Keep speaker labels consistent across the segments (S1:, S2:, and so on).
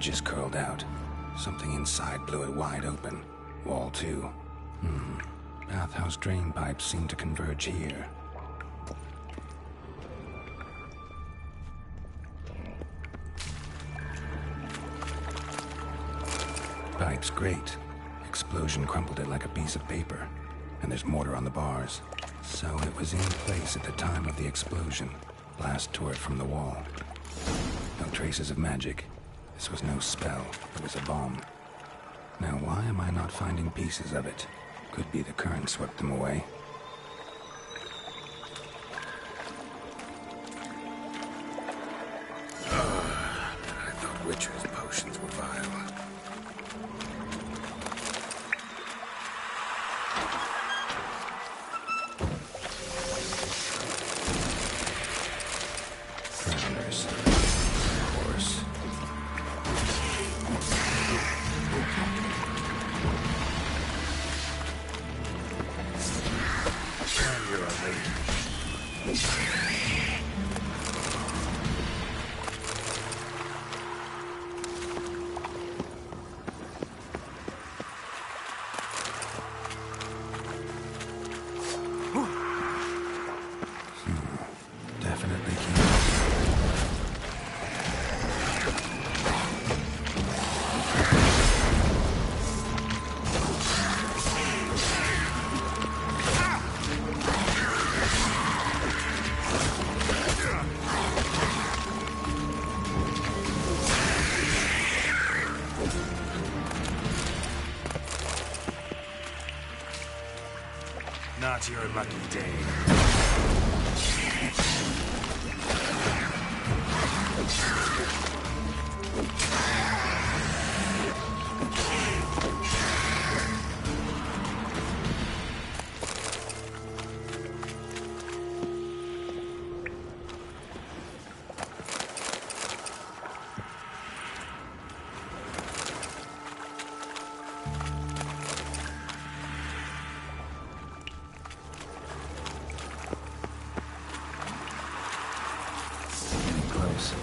S1: edges curled out. Something inside blew it wide open. Wall too. Bathhouse drain pipes seem to converge here. Pipe's great. Explosion crumpled it like a piece of paper. And there's mortar on the bars. So it was in place at the time of the explosion. Blast tore it from the wall. No traces of magic. This was no spell. It was a bomb. Now why am I not finding pieces of it? Could be the current swept them away. I thought Witcher's potions were vile. Drowners. Of course. You're a lady. Definitely can't.
S2: Not your lucky day.
S1: Close.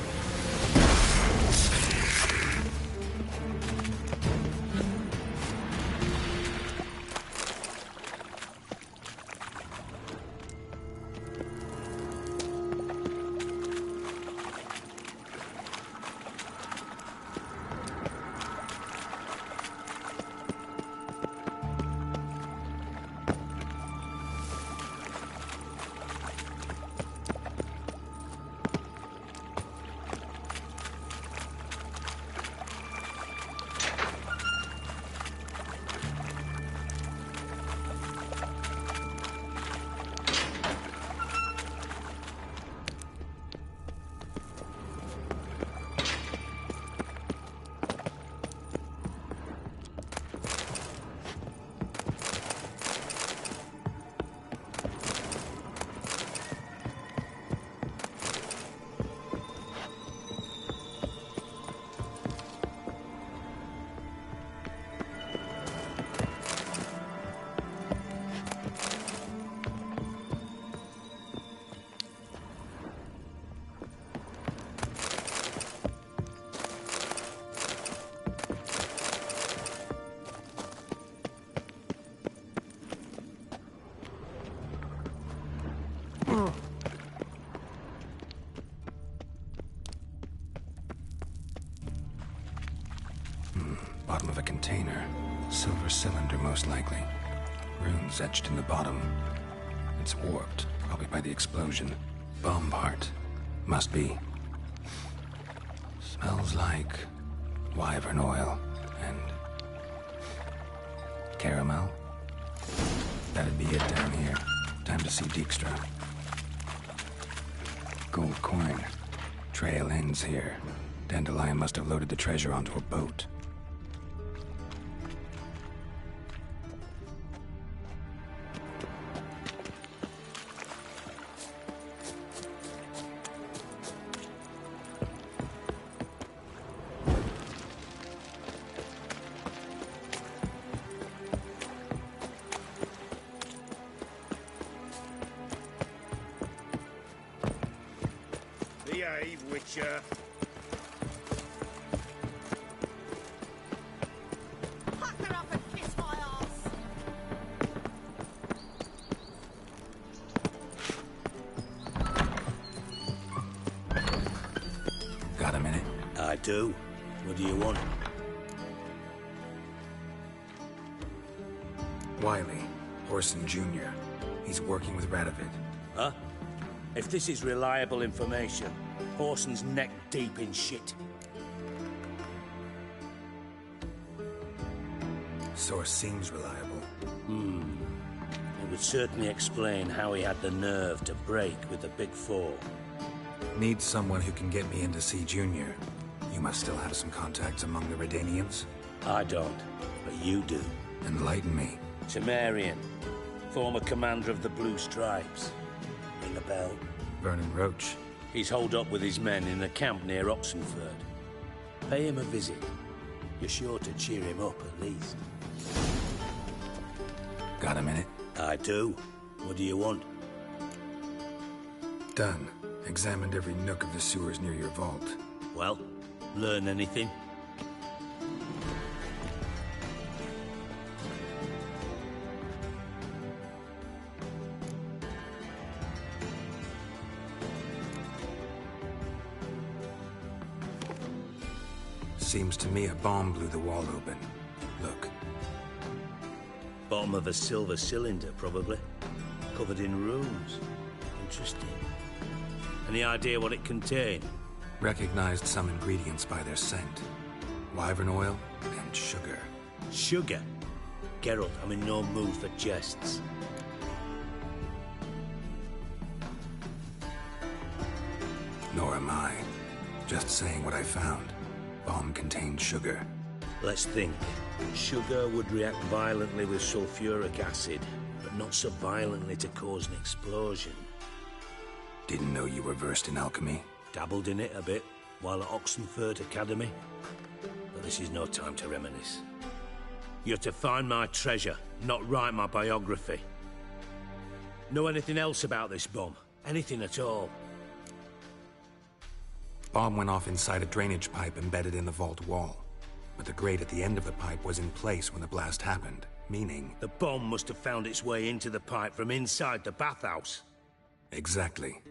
S1: Bottom of a container. Silver cylinder, most likely. Runes etched in the bottom. It's warped, probably by the explosion. Bomb part. Must be. Smells like wyvern oil and caramel. That'd be it down here. Time to see Dijkstra. Gold coin. Trail ends here. Dandelion must have loaded the treasure onto a boat.
S2: Behave, Witcher.
S1: a minute?
S3: I do. What do you want?
S2: Wiley, Orson Jr. He's working with Radovid.
S3: Huh? If this is reliable information, Orson's neck deep in shit.
S2: Source seems reliable.
S3: It would certainly explain how he had the nerve to break with the Big Four.
S2: Need someone who can get me in to see Junior. You must still have some contacts among the Redanians.
S3: I don't, but you do.
S2: Enlighten me.
S3: Temerian, former commander of the Blue Stripes. Ring a bell?
S2: Vernon Roach.
S3: He's holed up with his men in a camp near Oxenford. Pay him a visit. You're sure to cheer him up, at least.
S1: Got a minute?
S3: I do. What do you want?
S2: Done. Examined every nook of the sewers near your vault.
S3: Well, learn anything?
S2: Seems to me a bomb blew the wall open. Look.
S3: Bottom of a silver cylinder, probably. Covered in runes. Interesting. Any idea what it contained?
S2: Recognized some ingredients by their scent. Wyvern oil and sugar.
S3: Sugar? Geralt, I'm in no mood for jests.
S2: Nor am I. Just saying what I found. Bomb contained sugar.
S3: Let's think. Sugar would react violently with sulfuric acid, but not so violently to cause an explosion.
S2: Didn't know you were versed in alchemy.
S3: Dabbled in it a bit, while at Oxenford Academy. But this is no time to reminisce. You're to find my treasure, not write my biography. Know anything else about this bomb? Anything at all?
S2: Bomb went off inside a drainage pipe embedded in the vault wall. But the grate at the end of the pipe was in place when the blast happened, meaning...
S3: The bomb must have found its way into the pipe from inside the bathhouse.
S2: Exactly.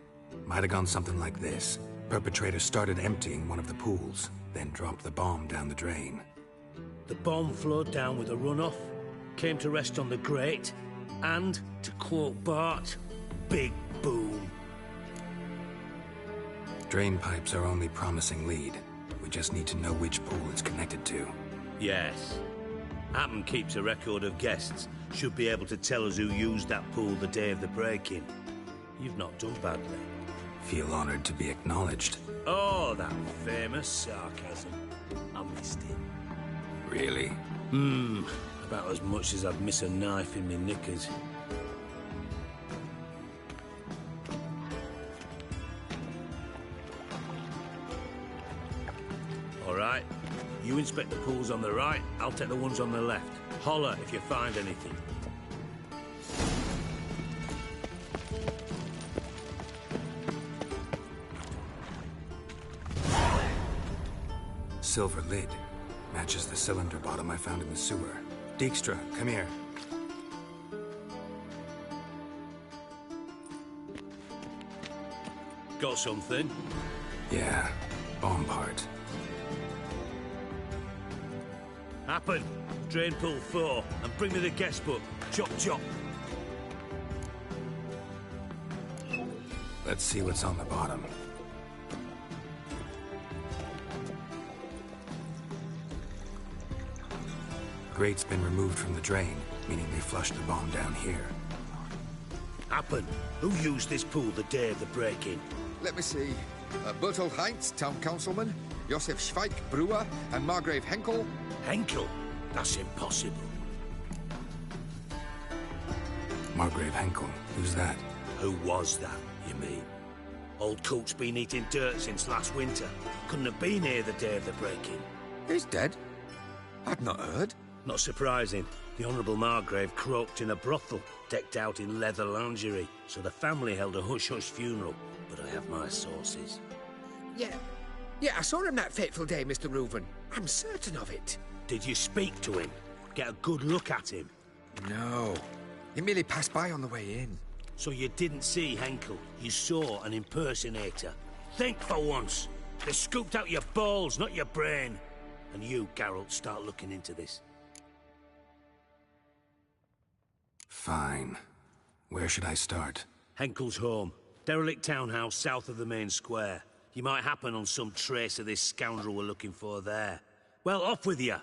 S2: Might have gone something like this. Perpetrator started emptying one of the pools, then dropped the bomb down the drain.
S3: The bomb flowed down with a runoff, came to rest on the grate, and, to quote Bart, big boom.
S2: Drain pipes are only promising lead. We just need to know which pool it's connected to.
S3: Yes. Hammond keeps a record of guests. Should be able to tell us who used that pool the day of the break-in. You've not done badly.
S2: Feel honored to be acknowledged.
S3: Oh, that famous sarcasm. I missed it.
S2: Really?
S3: About as much as I'd miss a knife in me knickers. All right. You inspect the pools on the right, I'll take the ones on the left. Holler if you find anything.
S2: Silver lid. Matches the cylinder bottom I found in the sewer. Dijkstra, come here.
S3: Got something?
S2: Yeah, bomb part.
S3: Happen. Drain pool 4, and bring me the guest book. Chop chop.
S2: Let's see what's on the bottom. Grate's been removed from the drain, meaning they flushed the bomb down here.
S3: Happen. Who used this pool the day of the break-in?
S4: Let me see. Bertolt Heinz, town councilman, Josef Schweik, brewer, and Margrave Henkel.
S3: Henkel? That's impossible.
S2: Margrave Henkel, who's that?
S3: Who was that, you mean? Old coot's been eating dirt since last winter. Couldn't have been here the day of the break-in.
S4: He's dead? I'd not heard.
S3: Not surprising. The Honourable Margrave croaked in a brothel, decked out in leather lingerie, so the family held a hush-hush funeral. But I have my sources.
S5: Yeah, I saw him that fateful day, Mr. Reuven. I'm certain of it.
S3: Did you speak to him? Get a good look at him?
S4: No. He merely passed by on the way in.
S3: So you didn't see Henkel. You saw an impersonator. Think for once. They scooped out your balls, not your brain. And you, Geralt, start looking into this.
S2: Fine. Where should I start?
S3: Henkel's home. Derelict townhouse south of the main square. You might happen on some trace of this scoundrel we're looking for there. Well, off with you!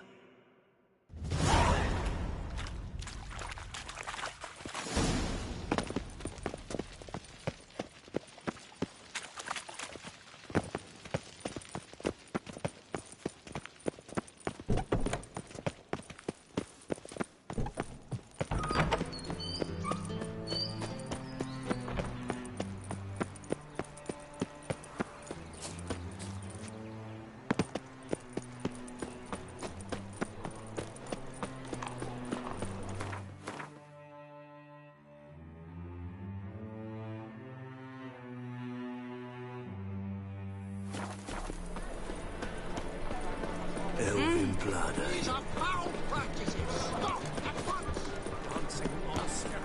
S3: Elven blood.
S5: These are foul practices. Stop at once.
S6: Hunting Oscar.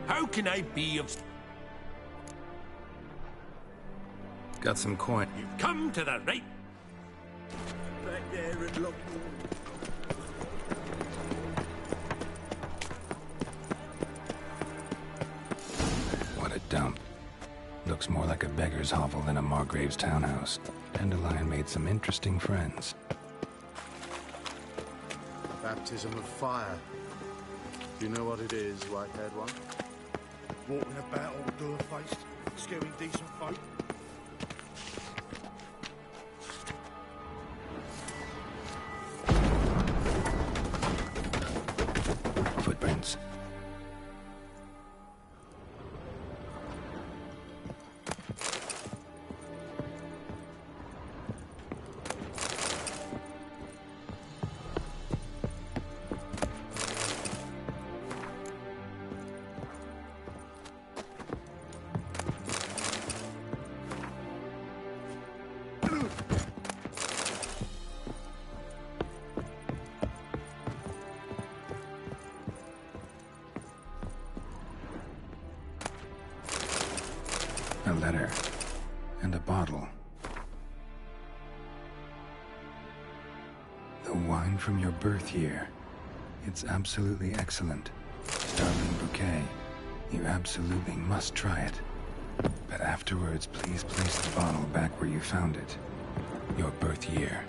S6: How can I be of...
S2: Got some coin.
S6: You've come to the right... Back there and look...
S1: What a dump. Looks more like a beggar's hovel than a Margrave's townhouse. Dandelion made some interesting friends.
S7: Baptism of fire. Do you know what it is, white-haired one?
S8: Walking about all door-faced, scaring decent folk.
S1: Footprints. A letter. And a bottle. The wine from your birth year. It's absolutely excellent. Starling bouquet. You absolutely must try it. But afterwards, please place the bottle back where you found it. Your birth year.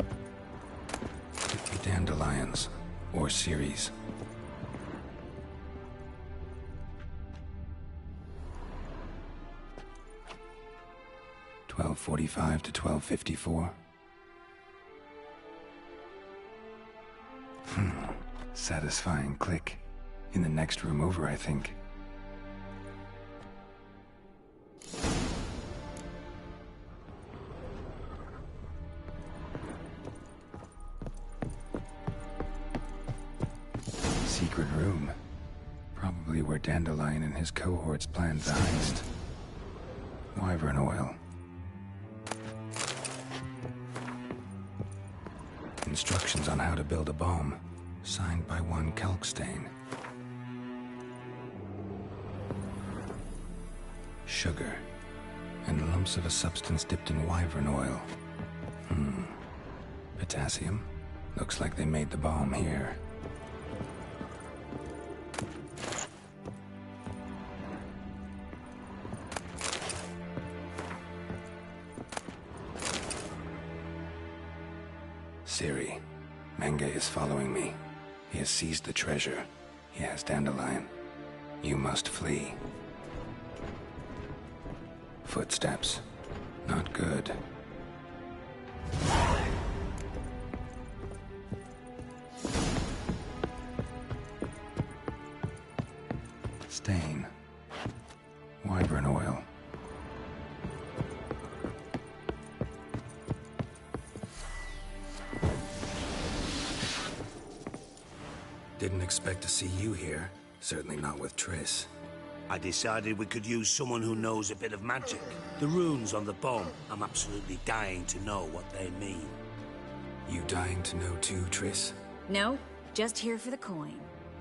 S1: Could be dandelions. Or Ceres. (12:45 to 12:54). Satisfying click. In the next room over, I think. Secret room. Probably where Dandelion and his cohorts planned the heist. Wyvern oil. Instructions on how to build a bomb, signed by one Kalkstain. Sugar, and lumps of a substance dipped in wyvern oil. Potassium? Looks like they made the bomb here. Ciri, Menge is following me. He has seized the treasure. He has Dandelion. You must flee. Footsteps. Not good. Stain. Wyvern oil.
S2: Didn't expect to see you here. Certainly not with Triss.
S3: I decided we could use someone who knows a bit of magic. The runes on the bomb, I'm absolutely dying to know what they mean.
S2: You dying to know too, Triss?
S9: No, just here for the coin.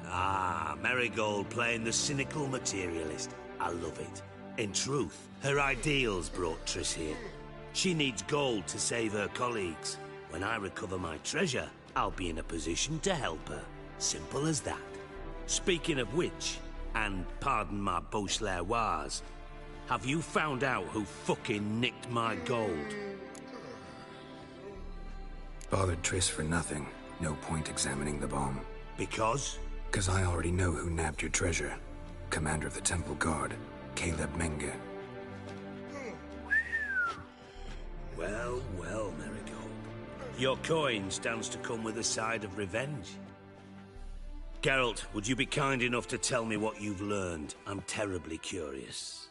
S3: Ah, Marigold playing the cynical materialist. I love it. In truth, her ideals brought Triss here. She needs gold to save her colleagues. When I recover my treasure, I'll be in a position to help her. Simple as that. Speaking of which, and pardon my Beauclervois, have you found out who fucking nicked my gold?
S2: Bothered Triss for nothing. No point examining the bomb.
S3: Because?
S2: Because I already know who nabbed your treasure. Commander of the Temple Guard, Caleb Menge.
S3: Well, well, Marigold. Your coin stands to come with a side of revenge. Geralt, would you be kind enough to tell me what you've learned? I'm terribly curious.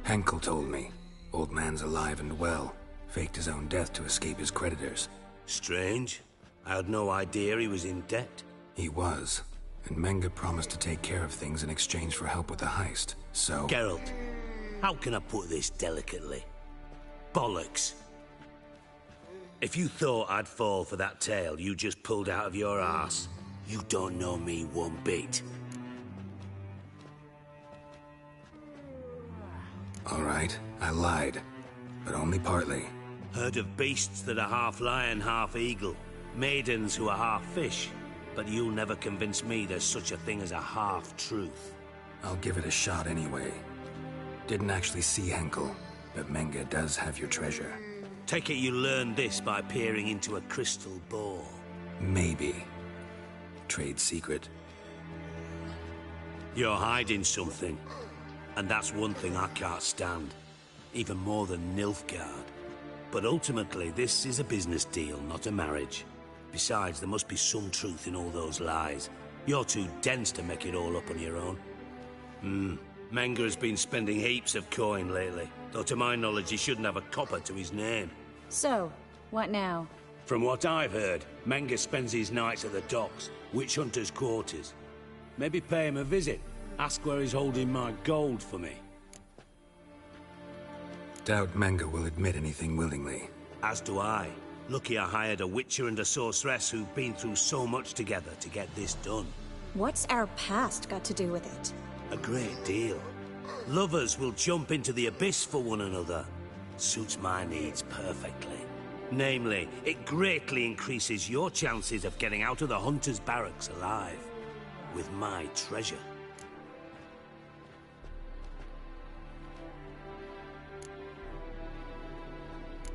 S2: Henkel told me. Old man's alive and well. Faked his own death to escape his creditors.
S3: Strange. I had no idea he was in debt.
S2: He was. And Menge promised to take care of things in exchange for help with the heist, so...
S3: Geralt, how can I put this delicately? Bollocks. If you thought I'd fall for that tale you just pulled out of your arse, you don't know me one bit.
S2: All right, I lied. But only partly.
S3: Heard of beasts that are half lion, half eagle. Maidens who are half fish. But you'll never convince me there's such a thing as a half-truth.
S2: I'll give it a shot anyway. Didn't actually see Henkel, but Menge does have your treasure.
S3: Take it you learned this by peering into a crystal ball.
S2: Maybe. Trade secret.
S3: You're hiding something. And that's one thing I can't stand. Even more than Nilfgaard. But ultimately, this is a business deal, not a marriage. Besides, there must be some truth in all those lies. You're too dense to make it all up on your own. Menge has been spending heaps of coin lately. Though to my knowledge, he shouldn't have a copper to his name.
S9: So, what now?
S3: From what I've heard, Menge spends his nights at the docks, witch hunters' quarters. Maybe pay him a visit. Ask where he's holding my gold for me.
S2: Doubt Menge will admit anything willingly.
S3: As do I. Lucky I hired a witcher and a sorceress who've been through so much together to get this done.
S9: What's our past got to do with it?
S3: A great deal. Lovers will jump into the abyss for one another. Suits my needs perfectly. Namely, it greatly increases your chances of getting out of the hunter's barracks alive. With my treasure.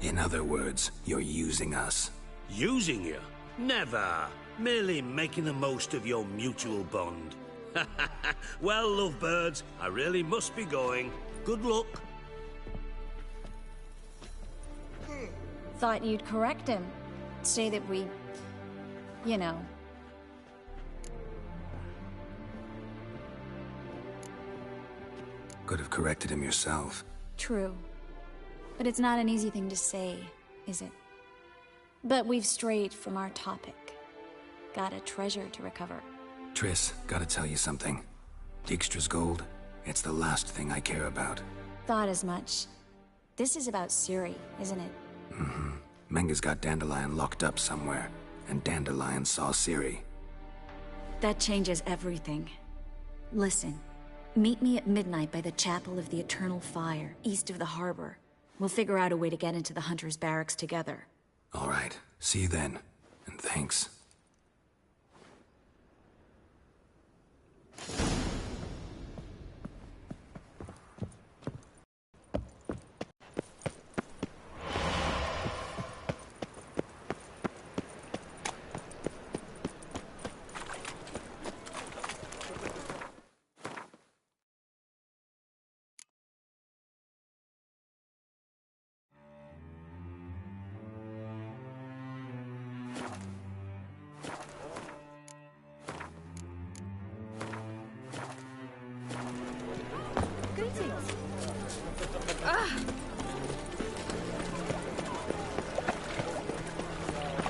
S2: In other words, you're using us.
S3: Using you? Never. Merely making the most of your mutual bond. Well, lovebirds, I really must be going. Good luck.
S9: Thought you'd correct him. Say that we... you know.
S2: Could have corrected him yourself.
S9: True. But it's not an easy thing to say, is it? But we've strayed from our topic. Got a treasure to recover.
S2: Triss, gotta tell you something. Dijkstra's gold, it's the last thing I care about.
S9: Thought as much. This is about Ciri, isn't it?
S2: Menge's got Dandelion locked up somewhere, and Dandelion saw Ciri.
S9: That changes everything. Listen, meet me at midnight by the Chapel of the Eternal Fire, east of the harbor. We'll figure out a way to get into the Hunter's barracks together.
S2: All right, see you then, and thanks.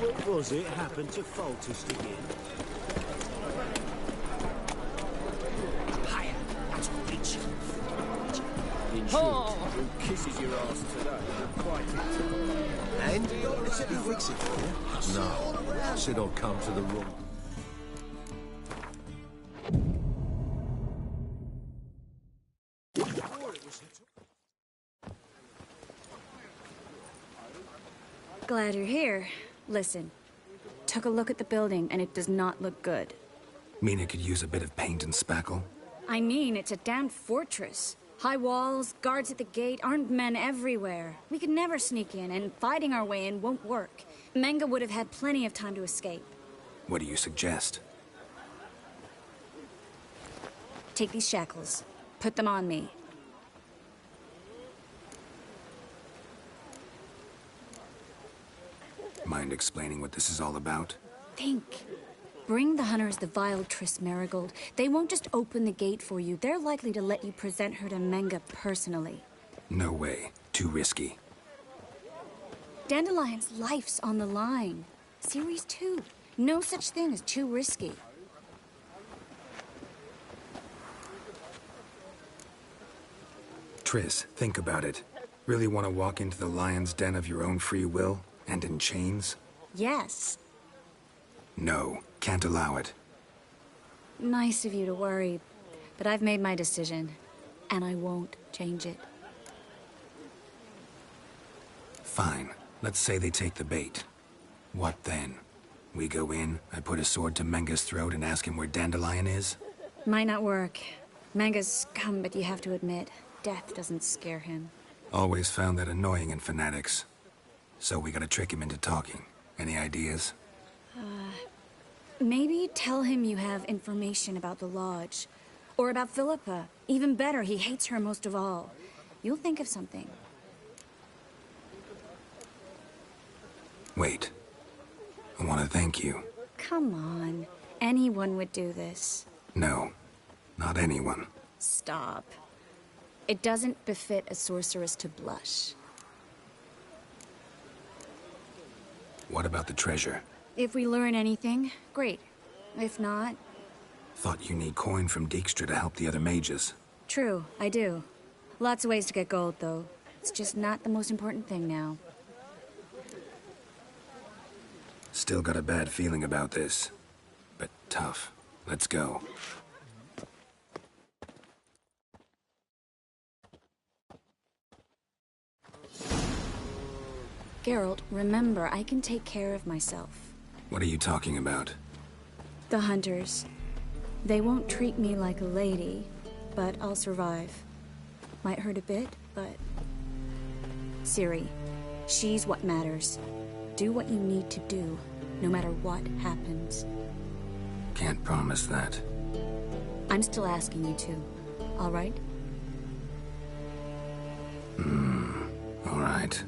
S3: What was it happened to Foltest again?
S8: Higher! That's a reach! In short, who kisses your ass today? Quite
S10: And? Said he'd fix it for you.
S8: No. Said I'll come to the room.
S9: Glad you're here. Listen, took a look at the building and it does not look good.
S2: Mean it could use a bit of paint and spackle?
S9: I mean, it's a damn fortress. High walls, guards at the gate, armed men everywhere. We could never sneak in, and fighting our way in won't work. Menga would have had plenty of time to escape.
S2: What do you suggest?
S9: Take these shackles. Put them on me.
S2: Mind explaining what this is all about?
S9: Think. Bring the hunters the vile Triss Marigold. They won't just open the gate for you. They're likely to let you present her to Menga personally.
S2: No way. Too risky.
S9: Dandelion's life's on the line. Series 2. No such thing as too risky.
S2: Triss, think about it. Really want to walk into the lion's den of your own free will? And in chains?
S9: Yes.
S2: No, can't allow it.
S9: Nice of you to worry, but I've made my decision, and I won't change it.
S2: Fine. Let's say they take the bait. What then? We go in, I put a sword to Menga's throat and ask him where Dandelion is?
S9: Might not work. Menga's scum, but you have to admit, death doesn't scare him.
S2: Always found that annoying in fanatics. So we gotta trick him into talking. Any ideas?
S9: Maybe tell him you have information about the Lodge. Or about Philippa. Even better, he hates her most of all. You'll think of something.
S2: Wait. I want to thank you.
S9: Come on. Anyone would do this.
S2: No. Not anyone.
S9: Stop. It doesn't befit a sorceress to blush.
S2: What about the treasure?
S9: If we learn anything, great. If not...
S2: Thought you need coin from Dijkstra to help the other mages.
S9: True, I do. Lots of ways to get gold, though. It's just not the most important thing now.
S2: Still got a bad feeling about this. But tough. Let's go.
S9: Geralt, remember, I can take care of myself.
S2: What are you talking about?
S9: The hunters. They won't treat me like a lady, but I'll survive. Might hurt a bit, but... Ciri, she's what matters. Do what you need to do, no matter what happens.
S2: Can't promise that.
S9: I'm still asking you to, all right?
S2: All right.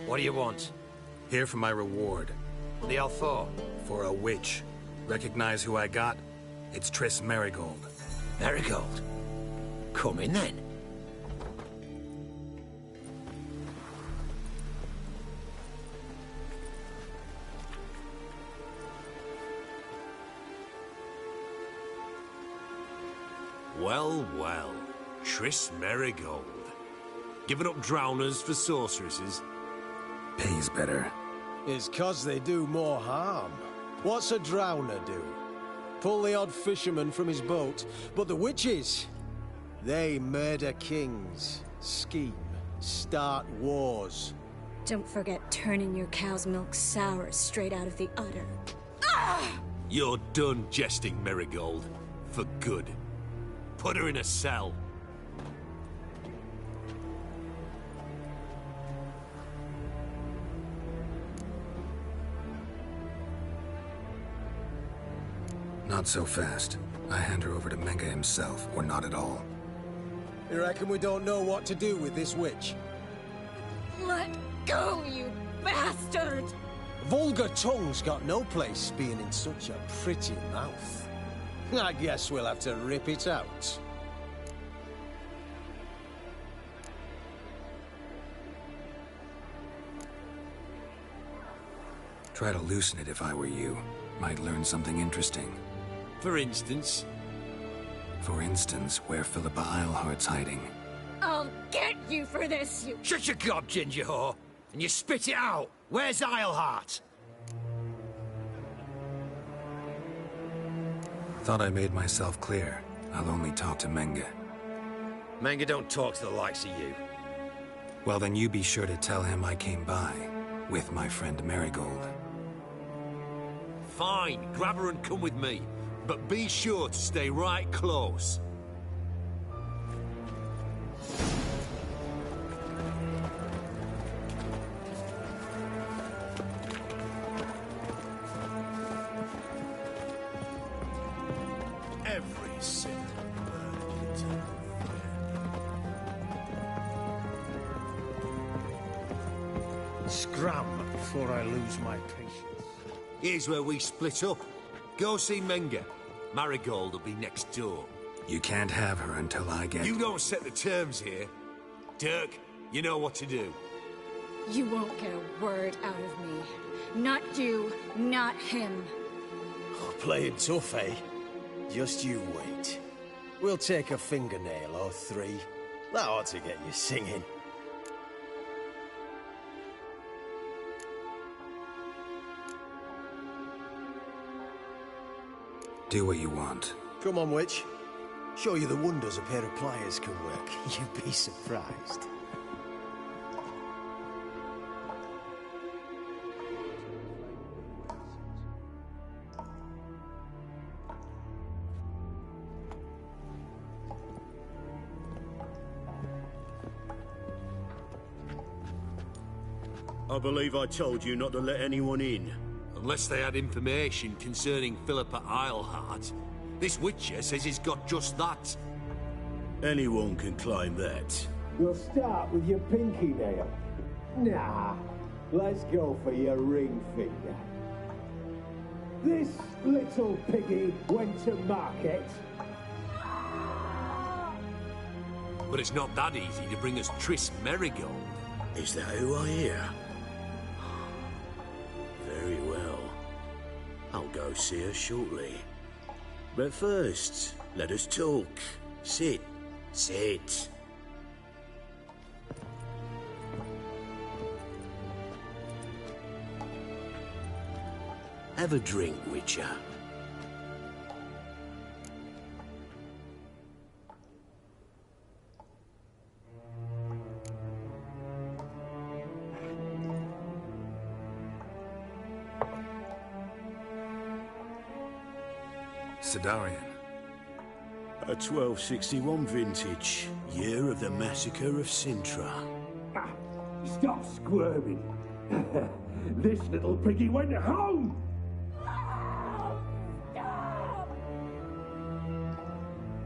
S11: What do you want?
S2: Here for my reward.
S11: What the hell for?
S2: For a witch. Recognize who I got? It's Triss Marigold.
S11: Marigold? Come in then.
S3: Well, well. Triss Marigold. Giving up drowners for sorceresses?
S2: Pays better.
S10: It's 'cause they do more harm. What's a drowner do? Pull the odd fisherman from his boat. But the witches, they murder kings, scheme, start wars.
S9: Don't forget turning your cow's milk sour straight out of the udder.
S3: You're done jesting, Marigold. For good. Put her in a cell.
S2: Not so fast. I hand her over to Menga himself, or not at all.
S10: You reckon we don't know what to do with this witch?
S9: Let go, you bastard!
S10: Vulgar tongue's got no place being in such a pretty mouth. I guess we'll have to rip it out.
S2: Try to loosen it if I were you. Might learn something interesting.
S11: For instance?
S2: For instance, where Philippa Eilhart's hiding.
S9: I'll get you for this, you...
S11: Shut your gob, ginger whore! And you spit it out! Where's Eilhart?
S2: Thought I made myself clear. I'll only talk to Menge.
S11: Menge don't talk to the likes of you.
S2: Well, then you be sure to tell him I came by. With my friend Marigold.
S11: Fine, grab her and come with me. But be sure to stay right close.
S6: Every single bird can tell.
S10: Scram before I lose my patience.
S11: Here's where we split up. Go see Menge. Marigold will be next door.
S2: You can't have her until I get...
S11: You don't set the terms here. Dirk, you know what to do.
S9: You won't get a word out of me. Not you, not him.
S10: Oh, playing tough, eh? Just you wait. We'll take a fingernail or three. That ought to get you singing.
S2: Do what you want.
S10: Come on, witch. Show you the wonders a pair of pliers can work. You'd be surprised.
S3: I believe I told you not to let anyone in.
S11: Unless they had information concerning Philippa Eilhart. This Witcher says he's got just that.
S3: Anyone can claim that.
S12: You'll start with your pinky nail. Nah, let's go for your ring finger. This little piggy went to market.
S11: But it's not that easy to bring us Triss Merigold.
S3: Is that who I hear? Very well. I'll go see her shortly. But first, let us talk. Sit. Sit. Have a drink, Witcher.
S2: Sidarian.
S3: A 1261 vintage, year of the massacre of Sintra.
S12: Ah, stop squirming. This little piggy went home.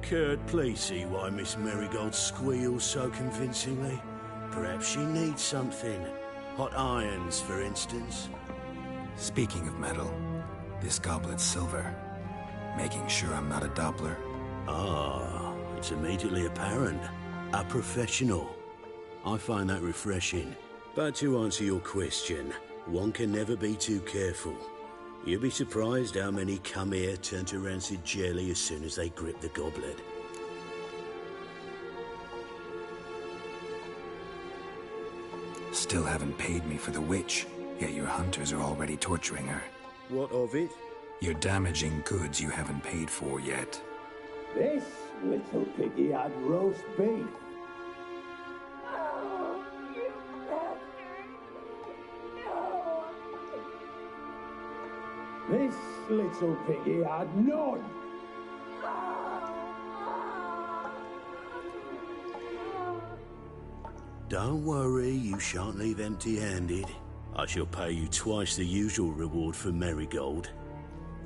S3: Kurt, please see why Miss Marigold squeals so convincingly. Perhaps she needs something. Hot irons, for instance.
S2: Speaking of metal, this goblet's silver. Making sure I'm not a Doppler.
S3: Ah, it's immediately apparent. A professional. I find that refreshing. But to answer your question, one can never be too careful. You'll be surprised how many come here turn to rancid jelly as soon as they grip the goblet.
S2: Still haven't paid me for the witch, yet your hunters are already torturing her.
S3: What of it?
S2: You're damaging goods you haven't paid for yet.
S12: This little piggy had roast beef. This little piggy had none.
S3: Don't worry, you shan't leave empty-handed. I shall pay you twice the usual reward for Marigold.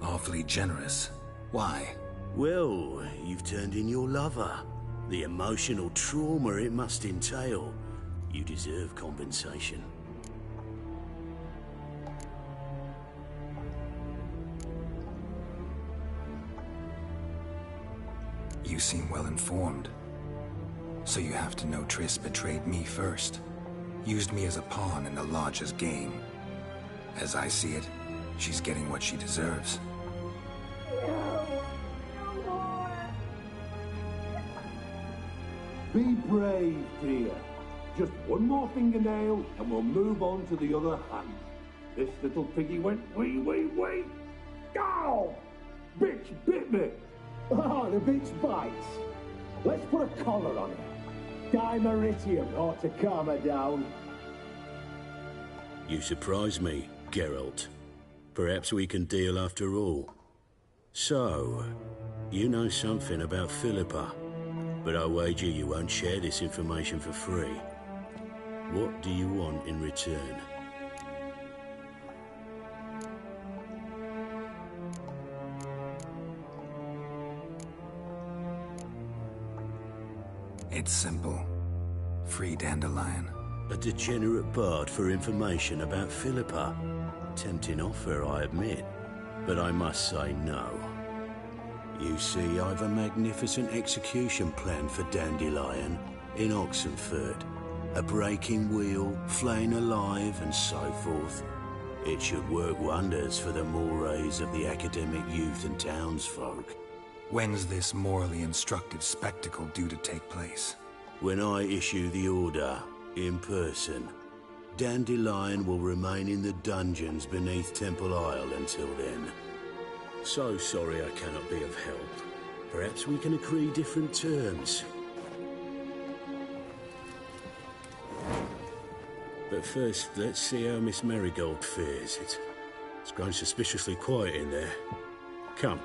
S2: Awfully generous. Why?
S3: Well, you've turned in your lover. The emotional trauma it must entail. You deserve compensation.
S2: You seem well informed. So you have to know Triss betrayed me first. Used me as a pawn in the Lodge's game. As I see it, she's getting what she deserves.
S12: Be brave, dear. Just one more fingernail and we'll move on to the other hand. This little piggy went wee. Ow! Bitch bit me! Oh, the bitch bites. Let's put a collar on her. Dimeritium ought to calm her down.
S3: You surprise me, Geralt. Perhaps we can deal after all. So, you know something about Philippa, but I wager you won't share this information for free. What do you want in return?
S2: It's simple. Free Dandelion.
S3: A degenerate bard for information about Philippa. Tempting offer, I admit, but I must say no. You see, I've a magnificent execution plan for Dandelion in Oxenford. A breaking wheel, flaying alive, and so forth. It should work wonders for the mores of the academic youth and townsfolk.
S2: When's this morally instructive spectacle due to take place?
S3: When I issue the order, in person. Dandelion will remain in the dungeons beneath Temple Isle until then. So sorry I cannot be of help. Perhaps we can agree different terms. But first, let's see how Miss Marigold fares. It's grown suspiciously quiet in there. Come.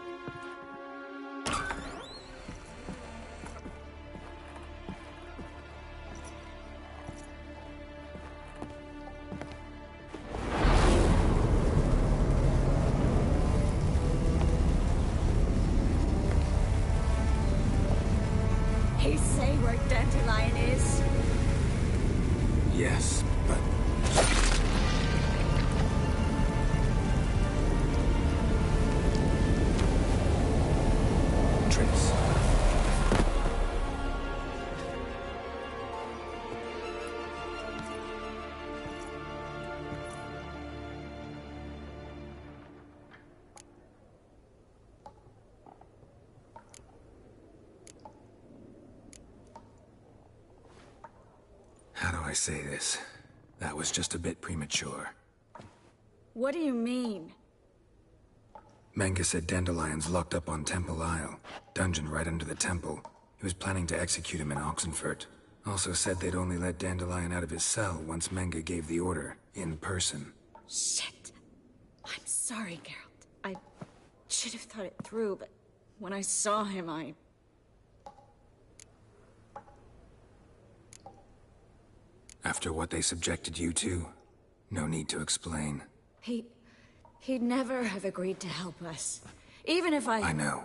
S9: He say where Dandelion is?
S2: Yes, but... Trace. How do I say this? That was just a bit premature.
S9: What do you mean?
S2: Menga said Dandelion's locked up on Temple Isle. Dungeon right under the temple. He was planning to execute him in Oxenfurt. Also said they'd only let Dandelion out of his cell once Menga gave the order, in person.
S9: Shit. I'm sorry, Geralt. I should have thought it through, but when I saw him, I...
S2: After what they subjected you to, no need to explain.
S9: He'd never have agreed to help us. Even if I
S2: know.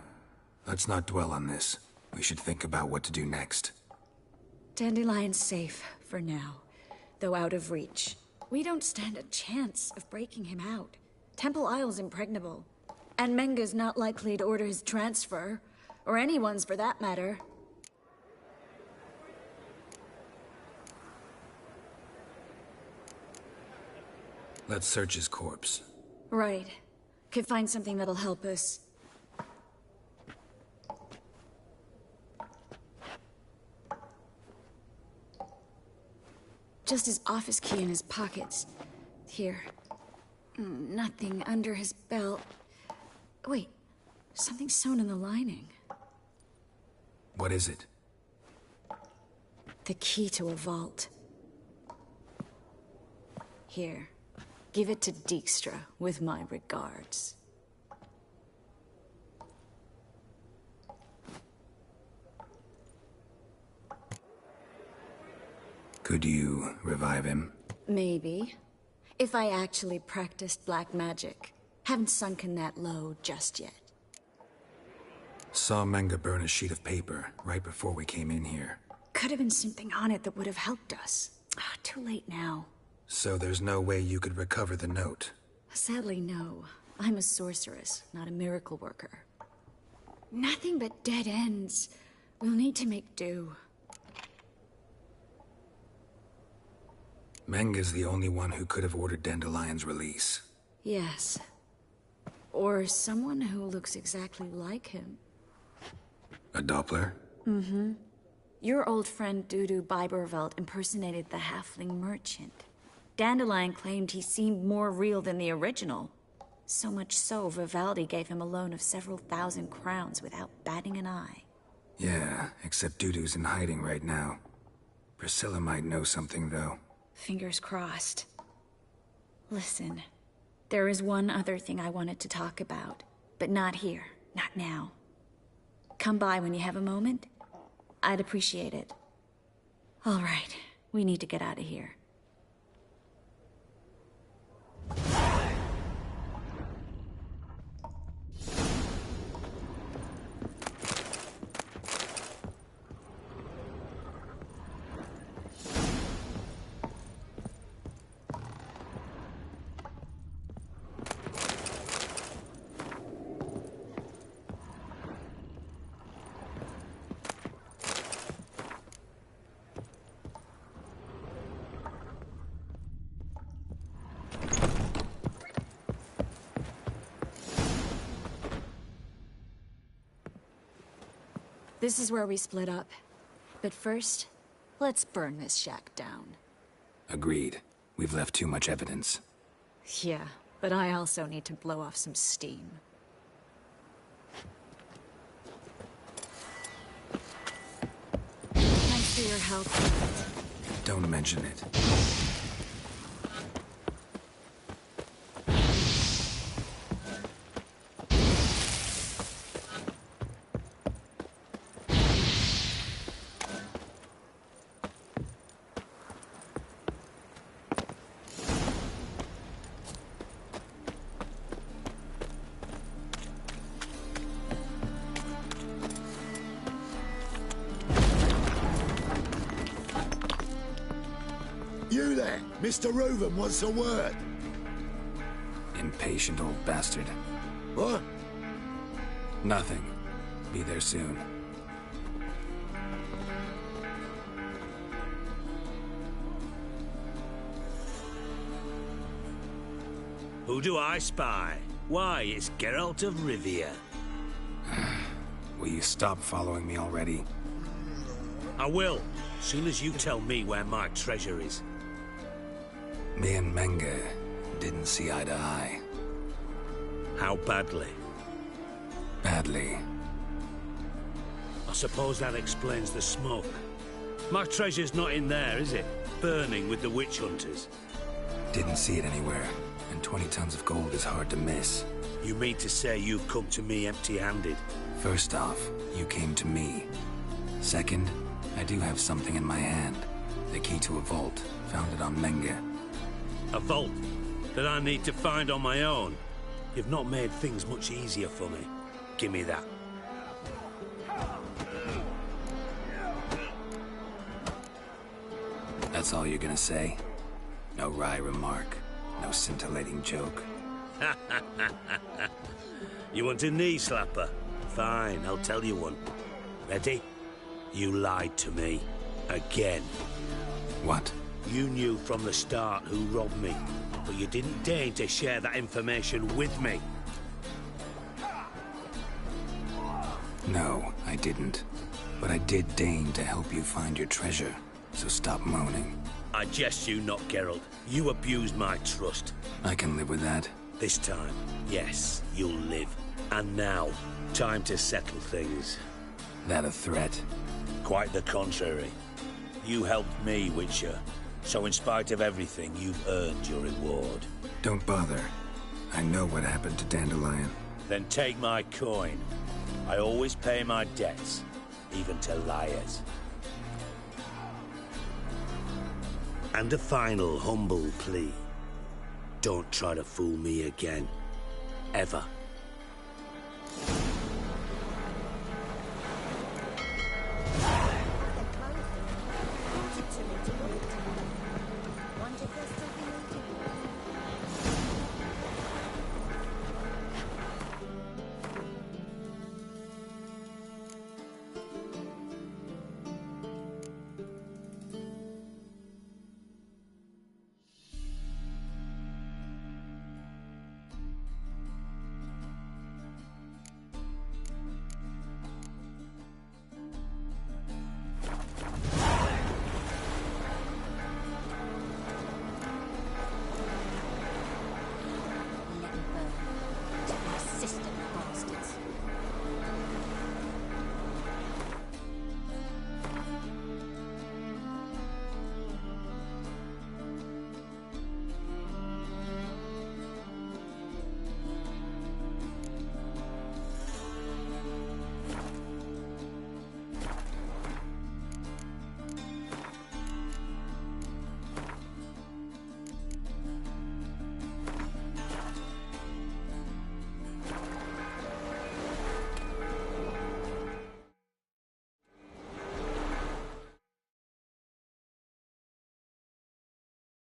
S2: Let's not dwell on this. We should think about what to do next.
S9: Dandelion's safe, for now. Though out of reach. We don't stand a chance of breaking him out. Temple Isle's impregnable. And Menga's not likely to order his transfer. Or anyone's, for that matter.
S2: Let's search his corpse.
S9: Right. Could find something that'll help us. Just his office key in his pockets. Here. Nothing under his belt. Wait. Something sewn in the lining.
S2: What is it?
S9: The key to a vault. Here. Give it to Dijkstra, with my regards.
S2: Could you revive him?
S9: Maybe. If I actually practiced black magic. Haven't sunken that low just yet.
S2: Saw Menga burn a sheet of paper right before we came in here.
S9: Could have been something on it that would have helped us. Too late now.
S2: So there's no way you could recover the note?
S9: Sadly, no. I'm a sorceress, not a miracle worker. Nothing but dead ends. We'll need to make do.
S2: Menga's the only one who could have ordered Dandelion's release.
S9: Yes. Or someone who looks exactly like him.
S2: A Doppler?
S9: Mm-hmm. Your old friend Dudu Biberveld impersonated the halfling merchant. Dandelion claimed he seemed more real than the original. So much so, Vivaldi gave him a loan of several thousand crowns without batting an eye.
S2: Yeah, except Dudu's in hiding right now. Priscilla might know something, though.
S9: Fingers crossed. Listen, there is one other thing I wanted to talk about, but not here, not now. Come by when you have a moment. I'd appreciate it. All right, we need to get out of here. This is where we split up. But first, let's burn this shack down.
S2: Agreed. We've left too much evidence.
S9: Yeah, but I also need to blow off some steam. Thanks for your help.
S2: Don't mention it.
S13: You there! Mr. Reuven wants a word.
S2: Impatient old bastard.
S13: What?
S2: Nothing. Be there soon.
S3: Who do I spy? Why, it's Geralt of Rivia.
S2: Will you stop following me already?
S3: I will, soon as you tell me where my treasure is.
S2: Me and Menge didn't see eye to eye.
S3: How badly?
S2: Badly.
S3: I suppose that explains the smoke. My treasure's not in there, is it? Burning with the witch hunters.
S2: Didn't see it anywhere, and 20 tons of gold is hard to miss.
S3: You mean to say you've come to me empty-handed?
S2: First off, you came to me. Second, I do have something in my hand. The key to a vault, found it on Menge.
S3: A vault that I need to find on my own? You've not made things much easier for me. Give me that.
S2: That's all you're gonna say? No wry remark, no scintillating joke.
S3: You want a knee slapper? Fine, I'll tell you one. Ready? You lied to me. Again.
S2: What?
S3: You knew from the start who robbed me, but you didn't deign to share that information with me.
S2: No, I didn't. But I did deign to help you find your treasure, so stop moaning.
S3: I jest you not, Geralt. You abused my trust.
S2: I can live with that.
S3: This time, yes, you'll live. And now, time to settle things.
S2: That a threat?
S3: Quite the contrary. You helped me, Witcher. So in spite of everything, you've earned your reward.
S2: Don't bother. I know what happened to Dandelion.
S3: Then take my coin. I always pay my debts, even to liars. And a final humble plea. Don't try to fool me again. Ever.